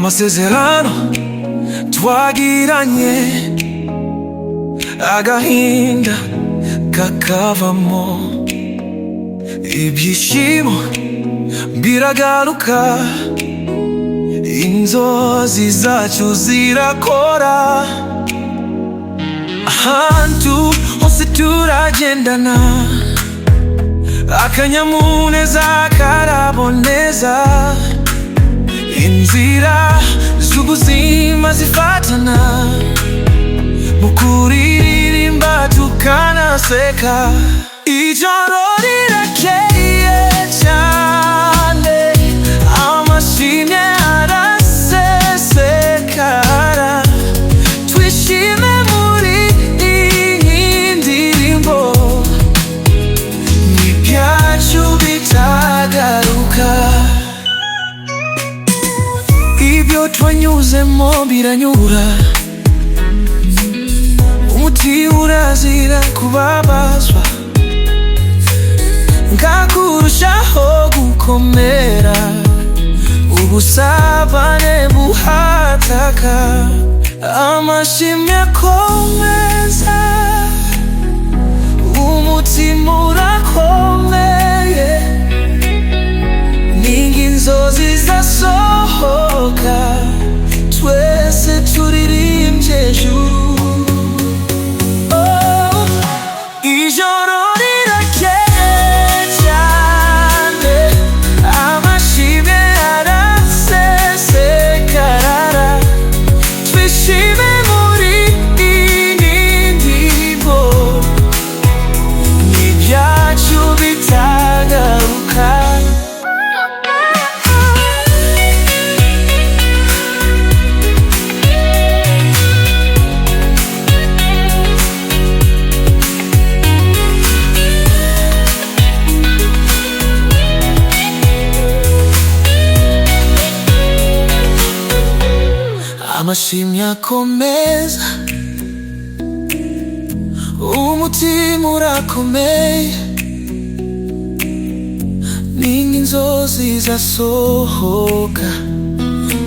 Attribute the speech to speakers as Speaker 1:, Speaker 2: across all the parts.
Speaker 1: amasezerano twagiranye, agahinda kakavamo, ibyishimo biragaruka, inzozi zacu zirakora. Ahantu hose turagendana, akanyamuneza karaboneza, inzira z'ubuzima zifatana, mu kuririmba tukanaseka. Ijoro rirakeye cyane, amashimwe arasesekara, twishime muri iyi ndirimbo, n'ibyacu bitagaruka. Ibyo twanyuzemo biranyura, umutima urazira kubabazwa, ngakurushaho gukomera, ubusabane buhataka, amashimwe akomeza, umutima urakomeye, n'inzozi zasohoka, twese turirimbye ijuru. Ijoro rirakeye cyane, amashimwe arasesekara, twishime muri iyi ndirimbo, n'ibyacu bitagaruka. Amashimwe akomeza, umutima urakomeye, n'inzozi zasohoka,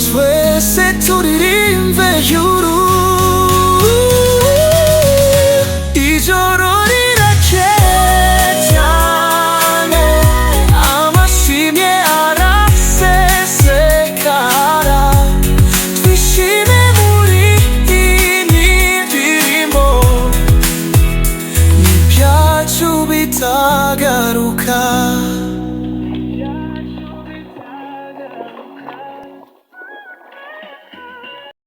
Speaker 1: twese turirimbe ijuru. Ijoro rirakeye cyane, amashimwe arasesekara, twishime muri iyi ndirimbo, n'ibyacu bitagaruka.